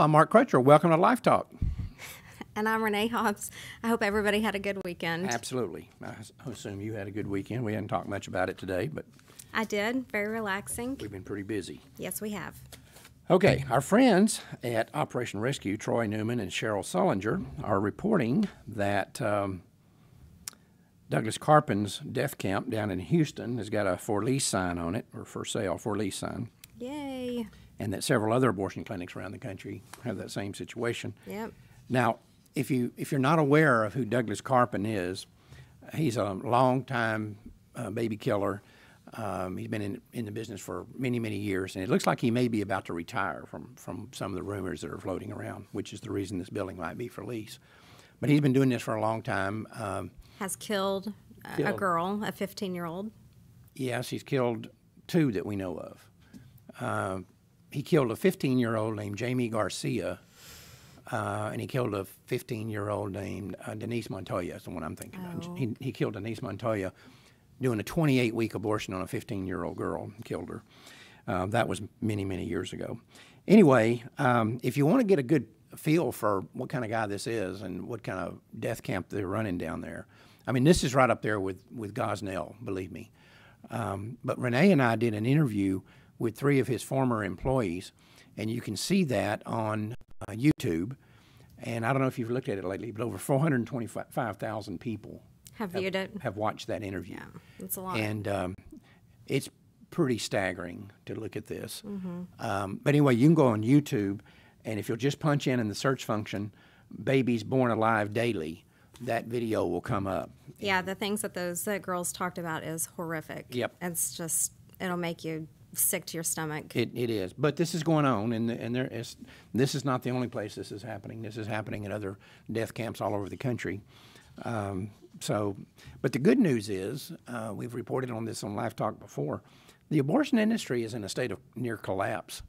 I'm Mark Crutcher. Welcome to Life Talk. And I'm Renee Hobbs. I hope everybody had a good weekend. Absolutely. I assume you had a good weekend. We hadn't talked much about it today, but I did. Very relaxing. we've been pretty busy. Yes, we have. Okay, our friends at Operation Rescue, Troy Newman and Cheryl Sullinger, are reporting that Douglas Carpen's death camp down in Houston has got a for lease sign on it, or for sale, for lease sign. Yay. And that several other abortion clinics around the country have that same situation. Yep. Now, if you're not aware of who Douglas Carpen is, he's a long-time baby killer. He's been in the business for many, many years, and it looks like he may be about to retire from some of the rumors that are floating around, which is the reason this building might be for lease. But he's been doing this for a long time. Has killed a girl, a 15-year-old. Yes, he's killed two that we know of. He killed a 15-year-old named Jamie Garcia, and he killed a 15-year-old named Denise Montoya. That's the one I'm thinking of. He killed Denise Montoya doing a 28-week abortion on a 15-year-old girl and killed her. That was many, many years ago. Anyway, if you want to get a good feel for what kind of guy this is and what kind of death camp they're running down there, I mean, this is right up there with Gosnell, believe me. But Renee and I did an interview with 3 of his former employees, and you can see that on YouTube. And I don't know if you've looked at it lately, but over 425,000 people Have viewed it. Have watched that interview. Yeah, it's a lot. And it's pretty staggering to look at this. Mm-hmm. But anyway, you can go on YouTube, and if you'll just punch in the search function, babies born alive daily, that video will come up. Yeah, the things that those girls talked about is horrific. Yep. It's just, it'll make you sick to your stomach. It is. But this is going on, and this is not the only place this is happening. This is happening in other death camps all over the country. But the good news is, we've reported on this on Life Talk before, the abortion industry is in a state of near collapse.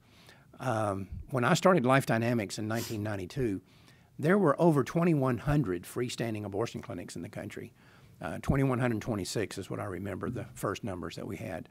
When I started Life Dynamics in 1992, there were over 2,100 freestanding abortion clinics in the country. 2,126 is what I remember, the first numbers that we had.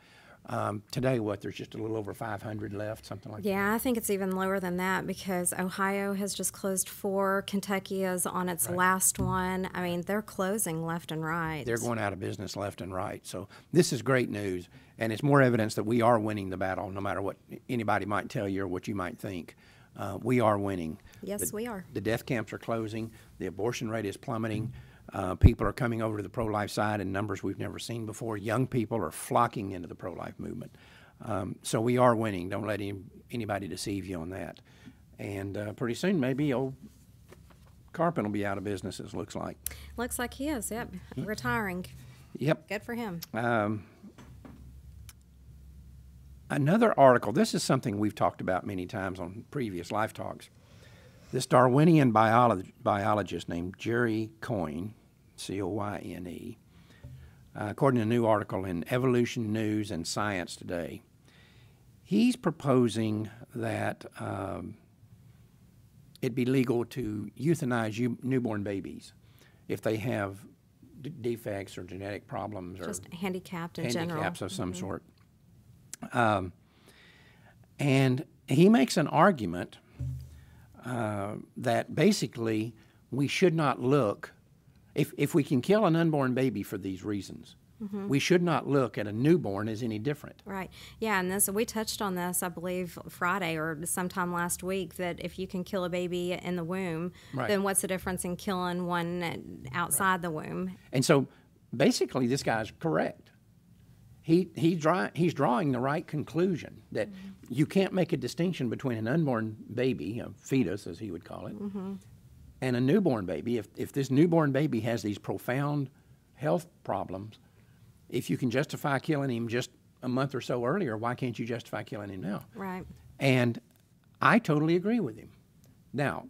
Today, there's just a little over 500 left, something like that? Yeah, I think it's even lower than that because Ohio has just closed 4. Kentucky is on its last one. I mean, they're closing left and right. They're going out of business left and right. So this is great news, and it's more evidence that we are winning the battle, no matter what anybody might tell you or what you might think. We are winning. Yes, we are. The death camps are closing. The abortion rate is plummeting. People are coming over to the pro-life side in numbers we've never seen before. Young people are flocking into the pro-life movement. So we are winning. Don't let anybody deceive you on that. And pretty soon, maybe old Carpen will be out of business, it looks like. Looks like he is, yep. Retiring. Yep. Good for him. Another article, this is something we've talked about many times on previous Life Talks. This Darwinian biologist named Jerry Coyne, C-O-Y-N-E, according to a new article in Evolution News and Science Today, he's proposing that it be legal to euthanize newborn babies if they have defects or genetic problems Just or handicapped in general. handicaps of some sort. And he makes an argument that basically we should not look, if we can kill an unborn baby for these reasons, we should not look at a newborn as any different. Right. Yeah, and we touched on this, I believe, Friday or sometime last week, that if you can kill a baby in the womb, then what's the difference in killing one outside the womb? And so basically this guy's correct. He's drawing the right conclusion that you can't make a distinction between an unborn baby, a fetus as he would call it, and a newborn baby. If this newborn baby has these profound health problems, if you can justify killing him just a month or so earlier, why can't you justify killing him now? Right. And I totally agree with him. Now,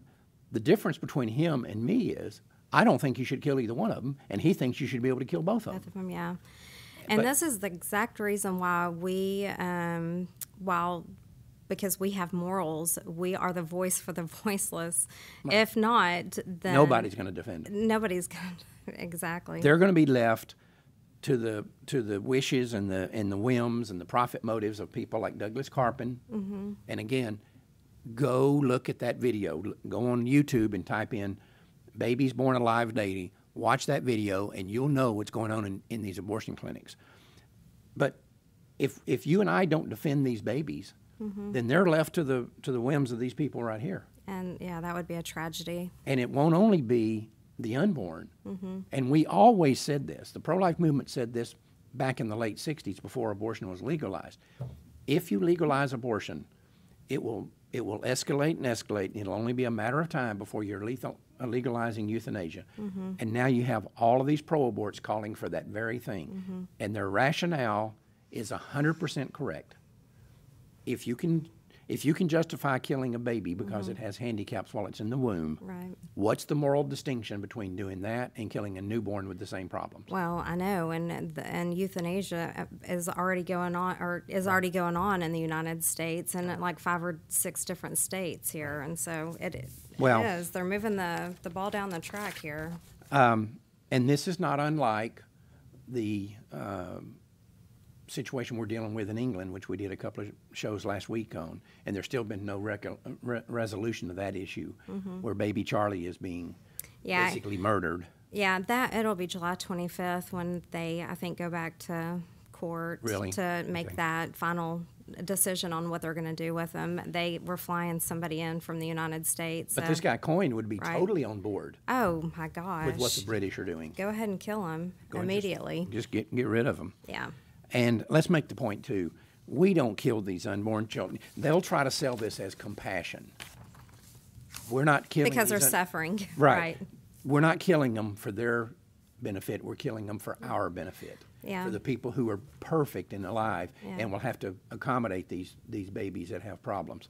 the difference between him and me is I don't think you should kill either one of them, and he thinks you should be able to kill both of them. Both of them, yeah. And this is the exact reason why we, because we have morals, we are the voice for the voiceless. Right. If not, then nobody's going to defend them. Nobody's going to, exactly. They're going to be left to the wishes and the whims and the profit motives of people like Douglas Carpen. And again, Go look at that video. Go on YouTube and type in babies born alive daily. Watch that video, and you'll know what's going on in these abortion clinics. But if you and I don't defend these babies, then they're left to the whims of these people right here. And, yeah, that would be a tragedy. And it won't only be the unborn. And we always said this. The pro-life movement said this back in the late 60s before abortion was legalized. If you legalize abortion, it will escalate and escalate, and it'll only be a matter of time before you're legalizing euthanasia. And now you have all of these pro-aborts calling for that very thing. And their rationale is 100% correct. If you can justify killing a baby because it has handicaps while it's in the womb, what's the moral distinction between doing that and killing a newborn with the same problems? Well, I know, and euthanasia is already going on in the United States and in like 5 or 6 different states here, and so it is. They're moving the ball down the track here. And this is not unlike the situation we're dealing with in England, which we did a couple of shows last week on, and there's still been no resolution to that issue, where baby Charlie is being basically murdered. Yeah, it'll be July 25th when they, I think, go back to court to make that final decision on what they're going to do with him. They were flying somebody in from the United States. But this guy Coyne would be totally on board. Oh, my gosh. With what the British are doing. Go ahead and kill him immediately. Just get rid of him. Yeah. And let's make the point, too. We don't kill these unborn children. They'll try to sell this as compassion. We're not killing because they're suffering. Right. We're not killing them for their benefit. We're killing them for our benefit. Yeah. For the people who are perfect and alive and will have to accommodate these babies that have problems.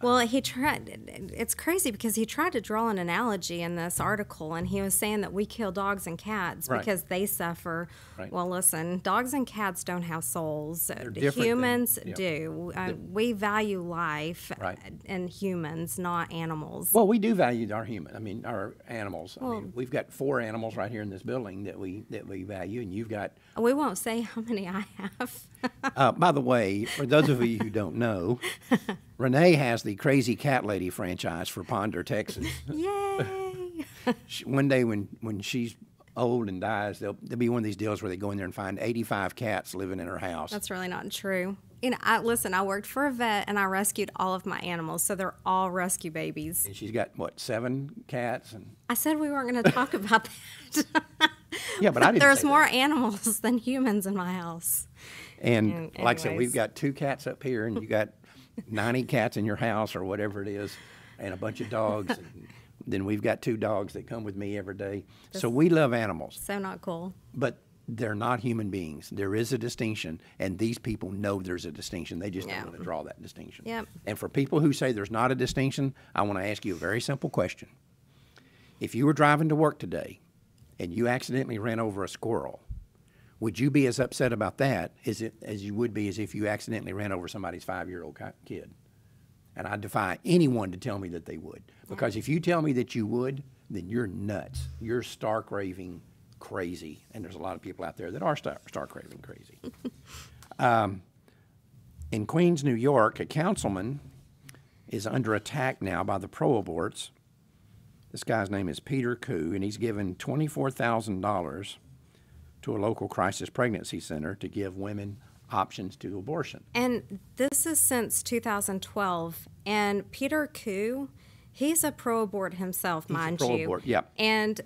Well, it's crazy because he tried to draw an analogy in this article, and he was saying that we kill dogs and cats because they suffer. Well, listen, dogs and cats don't have souls. Humans do. We value life and humans, not animals. Well, we do value our animals. We've got 4 animals right here in this building that we value, and you've got... We won't say how many I have. By the way, for those of you who don't know, Renee has the Crazy Cat Lady franchise for Ponder, Texas. Yay! One day when she's old and dies, there'll be one of these deals where they go in there and find 85 cats living in her house. That's really not true. I worked for a vet, and I rescued all of my animals, so they're all rescue babies. And she's got, 7 cats? I said we weren't going to talk about that. Yeah, but I didn't There's say more that. Animals than humans in my house. And like I said, we've got 2 cats up here, and you got 90 cats in your house or whatever it is, and a bunch of dogs. And then we've got 2 dogs that come with me every day. So we love animals. So not cool. But they're not human beings. There is a distinction, and these people know there's a distinction. They just don't want to draw that distinction. Yep. And for people who say there's not a distinction, I want to ask you a very simple question. If you were driving to work today and you accidentally ran over a squirrel, would you be as upset about that as you would be as if you accidentally ran over somebody's 5-year-old kid? And I defy anyone to tell me that they would. Because if you tell me that you would, then you're nuts. You're stark raving crazy. And there's a lot of people out there that are stark raving crazy. In Queens, New York, a councilman is under attack now by the pro-aborts. This guy's name is Peter Koo, and he's given $24,000 to a local crisis pregnancy center to give women options to abortion. And this is since 2012. And Peter Koo, he's a pro-abort himself, mind you. Pro-abort, yeah. And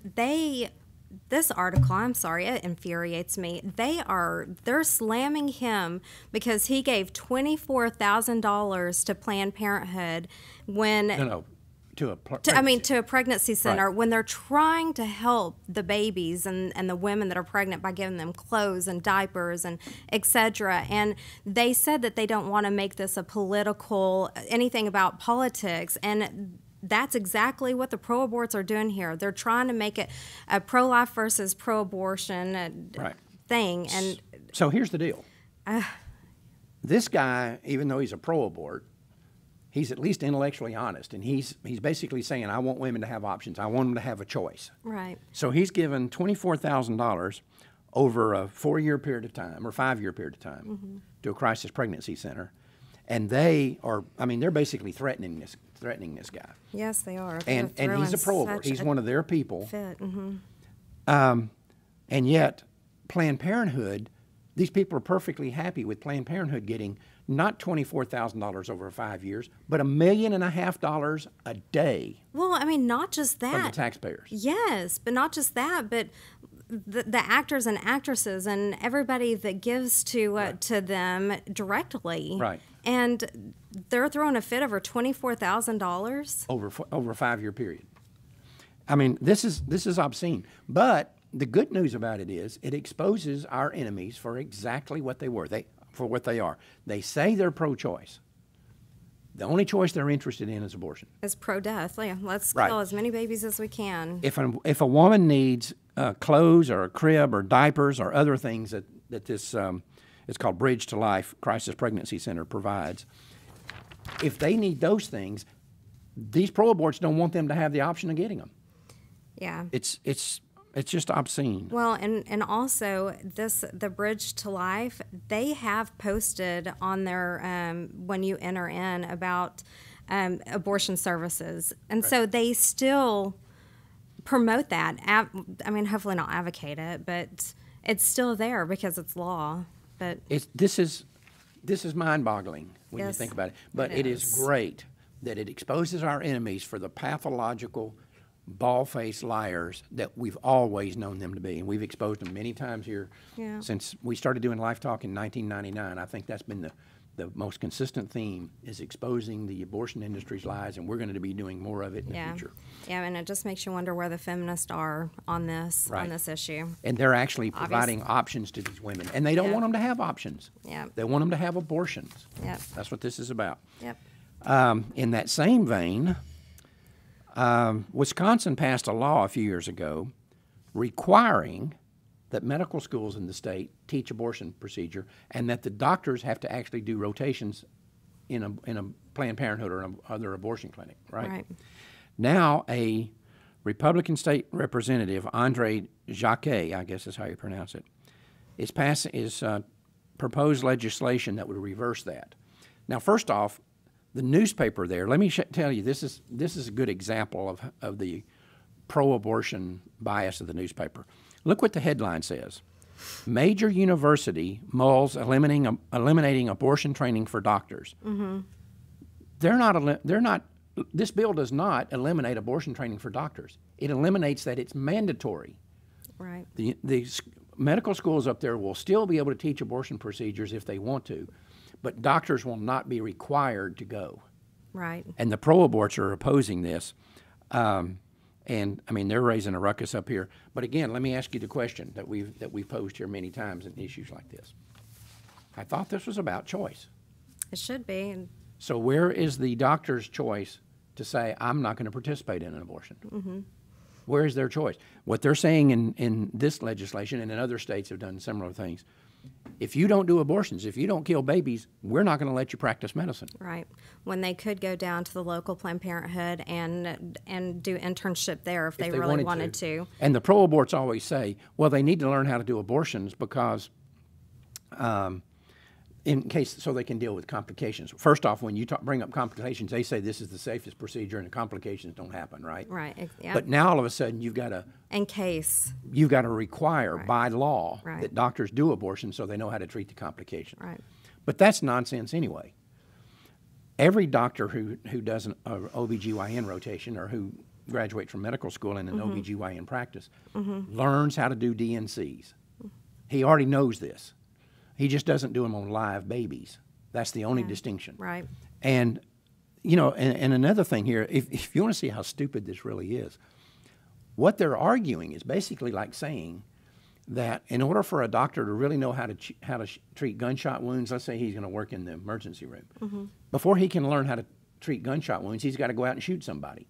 this article, I'm sorry, it infuriates me. They're slamming him because he gave $24,000 to Planned Parenthood when... To a pregnancy center when they're trying to help the babies and the women that are pregnant by giving them clothes and diapers and etc. And they said that they don't want to make this a anything about politics. And that's exactly what the pro-aborts are doing here. They're trying to make it a pro-life versus pro-abortion thing. And so here's the deal. This guy, even though he's a pro-abort, he's at least intellectually honest, and he's basically saying, I want women to have options. I want them to have a choice. Right. So he's given $24,000 over a 4-year period of time or 5-year period of time to a crisis pregnancy center. And they are, I mean, they're basically threatening this guy. Yes, they are. And he's a pro-abort. He's one of their people. Fit. And yet, Planned Parenthood, these people are perfectly happy with Planned Parenthood getting not $24,000 over 5 years, but $1.5 million a day. Well, I mean, not just that. From the taxpayers. Yes, but not just that, but the actors and actresses and everybody that gives to them directly. Right. And they're throwing a fit over $24,000 over a 5-year period. I mean, this is obscene. But the good news about it is it exposes our enemies for exactly what they were. For what they are. They say they're pro-choice. The only choice they're interested in is abortion. Is pro-death. Yeah, let's Right. kill as many babies as we can. If a woman needs clothes or a crib or diapers or other things that this it's called Bridge to Life Crisis Pregnancy Center provides, if they need those things, these pro-aborts don't want them to have the option of getting them. Yeah. It's just obscene. Well, and also the Bridge to Life, they have posted on their when you enter in about abortion services, and so they still promote that. I mean, hopefully not advocate it, but it's still there because it's law. But this is mind-boggling when you Yes, think about it. But it is great that it exposes our enemies for the pathological, bald-faced liars that we've always known them to be, and we've exposed them many times here since we started doing Life Talk in 1999. I think that's been the most consistent theme, is exposing the abortion industry's lies, and we're going to be doing more of it in the future. Yeah, and it just makes you wonder where the feminists are on this issue. And they're actually providing options to these women, and they don't want them to have options. Yeah. They want them to have abortions. Yep. That's what this is about. Yep. In that same vein, Wisconsin passed a law a few years ago requiring that medical schools in the state teach abortion procedure, and that the doctors have to actually do rotations in a Planned Parenthood or other abortion clinic. Right. Now, a Republican state representative, Andre Jacquet, I guess is how you pronounce it, is proposed legislation that would reverse that. Now, first off, the newspaper there, let me tell you, this is a good example of the pro-abortion bias of the newspaper. Look what the headline says. Major university mulls eliminating abortion training for doctors. Mm-hmm. They're not. This bill does not eliminate abortion training for doctors. It eliminates that it's mandatory. Right. The medical schools up there will still be able to teach abortion procedures if they want to, but doctors will not be required to go. Right. And the pro-aborts are opposing this. And I mean, they're raising a ruckus up here. But again, let me ask you the question that we've posed here many times in issues like this. I thought this was about choice. It should be. So where is the doctor's choice to say, I'm not going to participate in an abortion? Mm-hmm. Where is their choice? What they're saying in this legislation, and in other states have done similar things, if you don't do abortions, if you don't kill babies, we're not going to let you practice medicine. Right. When they could go down to the local Planned Parenthood and do internship there if they really wanted to. And the pro-aborts always say, well, they need to learn how to do abortions because in case so they can deal with complications. First off, when you bring up complications, they say this is the safest procedure and the complications don't happen, right? Right. Yeah. But now all of a sudden you've got to require by law that doctors do abortion so they know how to treat the complications. Right. But that's nonsense anyway. Every doctor who does an OBGYN rotation or who graduates from medical school in an OBGYN practice learns how to do DNCs. He already knows this. He just doesn't do them on live babies. That's the only distinction. Right. And, you know, and another thing here, if you want to see how stupid this really is, what they're arguing is basically like saying that in order for a doctor to really know how to treat gunshot wounds, let's say he's going to work in the emergency room, before he can learn how to treat gunshot wounds, he's got to go out and shoot somebody.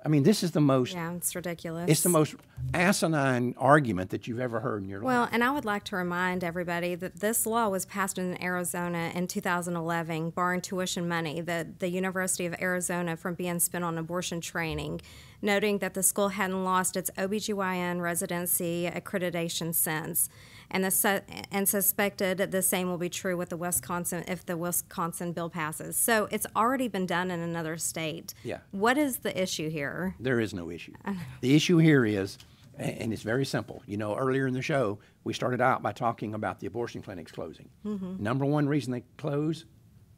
I mean, this is the most... Yeah, it's ridiculous. It's the most asinine argument that you've ever heard in your life. Well, and I would like to remind everybody that this law was passed in Arizona in 2011, barring tuition money, the University of Arizona from being spent on abortion training, noting that the school hadn't lost its OBGYN residency accreditation since. and and suspected the same will be true with the Wisconsin if the Wisconsin bill passes. So it's already been done in another state. Yeah. What is the issue here? There is no issue. The issue here is, and it's very simple. You know, earlier in the show, we started out by talking about the abortion clinics closing. Number one reason they close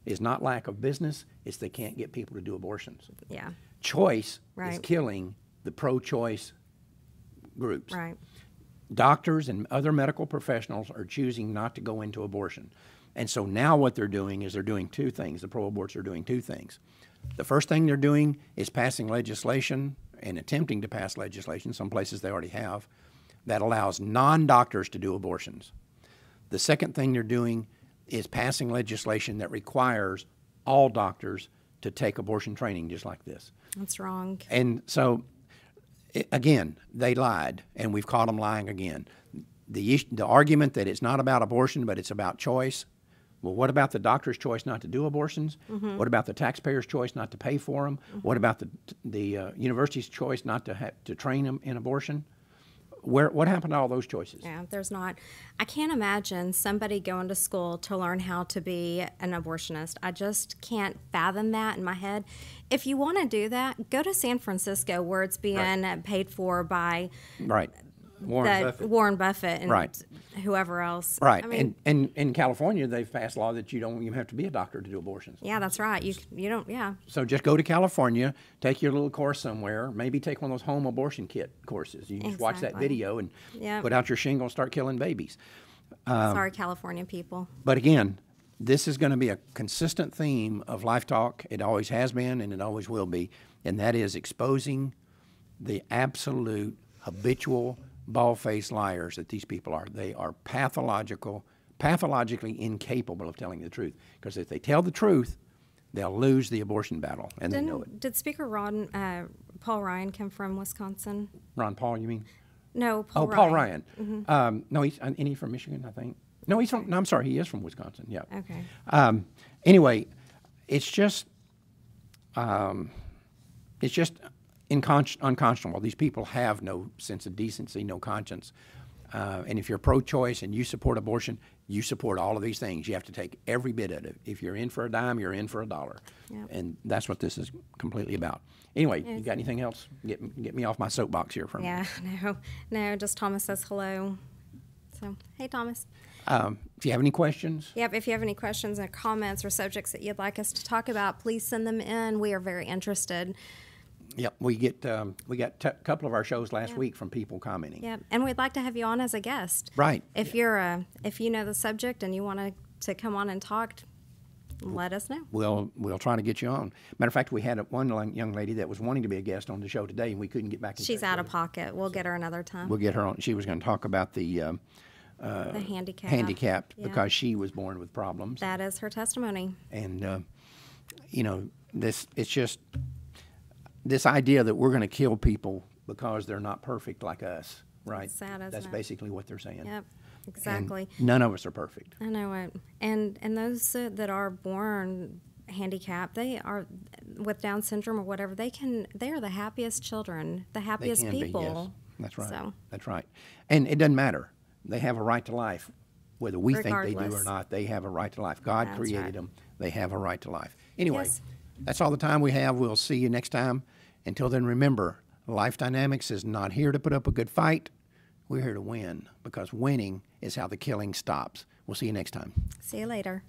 is not lack of business, it's they can't get people to do abortions. Yeah. Choice Right. is killing the pro-choice groups. Right. Doctors and other medical professionals are choosing not to go into abortion. And so now what they're doing is they're doing two things. The pro-aborts are doing two things. The first thing they're doing is passing legislation and attempting to pass legislation, some places they already have, that allows non-doctors to do abortions. The second thing they're doing is passing legislation that requires all doctors to take abortion training just like this. That's wrong. And so, again, they lied, and we've caught them lying again. The argument that it's not about abortion, but it's about choice. Well, what about the doctor's choice not to do abortions? What about the taxpayer's choice not to pay for them? What about the university's choice not to train them in abortion? What happened to all those choices? Yeah, there's not. I can't imagine somebody going to school to learn how to be an abortionist. I just can't fathom that in my head. If you want to do that, go to San Francisco where it's being paid for by Warren Buffett and whoever else. Right. I mean, and in California, they've passed law that you don't even have to be a doctor to do abortions. yeah, that's right. You don't. Yeah. So just go to California, take your little course somewhere, maybe take one of those home abortion kit courses. You just watch that video and put out your shingle and start killing babies. Sorry, California people. But again, this is going to be a consistent theme of Life Talk. It always has been and it always will be, and that is exposing the absolute habitual bald-faced liars that these people are. They are pathologically incapable of telling the truth. Because if they tell the truth, they'll lose the abortion battle, and they know it. Did Speaker Paul Ryan come from Wisconsin? Ron Paul, you mean? No, Paul Ryan. Paul Ryan. No, he's from Michigan, I think. No, he's from. No, I'm sorry, he is from Wisconsin. Yeah. Okay. Anyway, it's just unconscionable. These people have no sense of decency, no conscience. And if you're pro-choice and you support abortion, you support all of these things. You have to take every bit of it. If you're in for a dime, you're in for a dollar. Yep. And that's what this is completely about. Anyway, you got anything else? Get me off my soapbox here for a minute. Yeah, no, just Thomas says hello. So, hey, Thomas. If you have any questions. Yep, if you have any questions or comments or subjects that you'd like us to talk about, please send them in. We are very interested. Yep, we got a couple of our shows last week from people commenting. Yep, and we'd like to have you on as a guest. Right. If if you know the subject and you want to come on and talk, let us know. We'll try to get you on. Matter of fact, we had one young lady that was wanting to be a guest on the show today, and we couldn't get back in touch. She's out of pocket. We'll get her another time. We'll get her on. She was going to talk about the handicapped because she was born with problems. That is her testimony. And it's just this idea that we're going to kill people because they're not perfect like us, right? It's sad, isn't That's it? basically what they're saying. Yep, exactly. And none of us are perfect. I know it. And those that are born handicapped, they are with Down syndrome or whatever, they are the happiest children, the happiest people. Be, yes. That's right. So. That's right. And it doesn't matter. They have a right to life. Whether we think they do or not, they have a right to life. God created them. They have a right to life. Anyway, that's all the time we have. We'll see you next time. Until then, remember, Life Dynamics is not here to put up a good fight. We're here to win, because winning is how the killing stops. We'll see you next time. See you later.